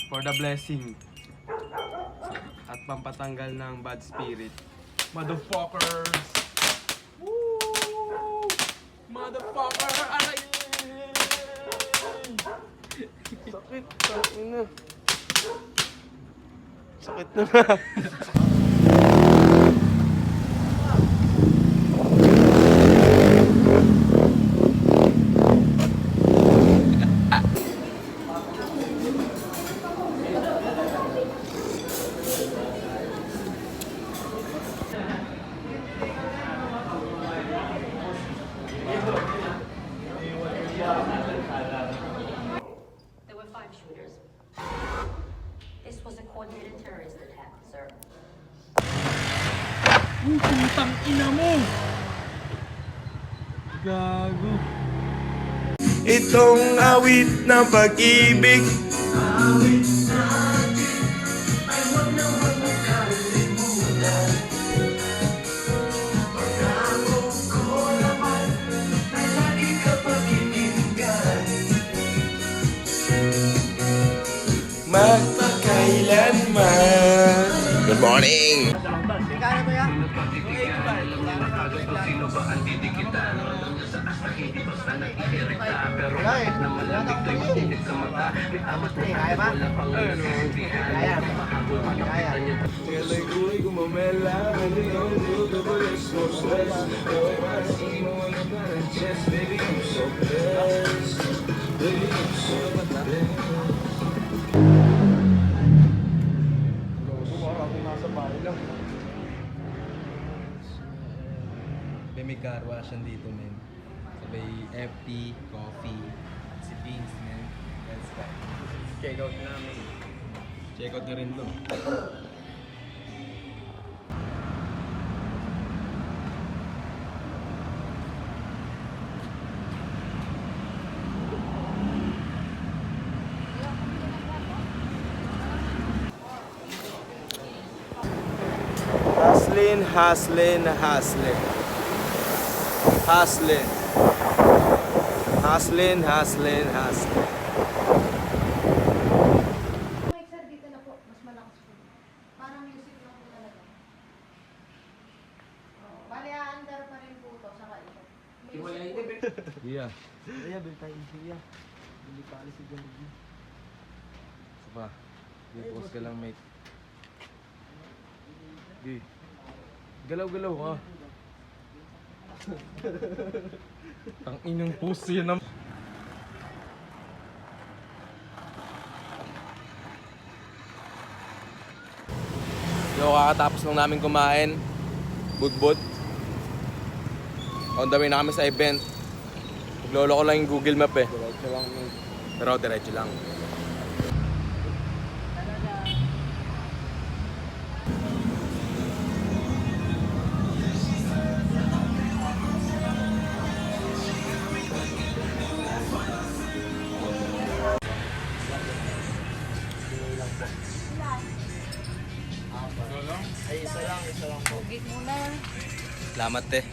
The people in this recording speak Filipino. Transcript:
for the blessing at pampatanggal ng bad spirit. Motherfuckers! Woo! Motherfucker! Aray! Sakit, sakit na. Sakit na. There were 5 shooters. This was a coordinated terrorist attack, sir. Putang ina mo! Gago. Itong awit ng pag-ibig. Magpakailanman. Good morning! May car wash dito, men. Sabay FT, coffee, si Beans, men. Let's go. Check out namin. Check out nyo rin to. Haslin, haslin, haslin. Haslin. Haslin, haslin, haslin. Sir, dito na po. Mas malakas po. Parang music lang po talaga. Oh, bali, under pa rin po ito. Saka ito. Yeah. Kaya, bili tayo. Kaya. Bili pa alis si Jollibee. Sapa. Pause ka lang, mate. Okay. Galaw-galaw ka. Tang inang pose yan ang... Yo, kakatapos lang namin kumain. Budbud. On the way na kami sa event. Naglolo ko lang yung Google Map eh. Diretso lang. Pero diretso lang. Pugit muna. Salamat eh.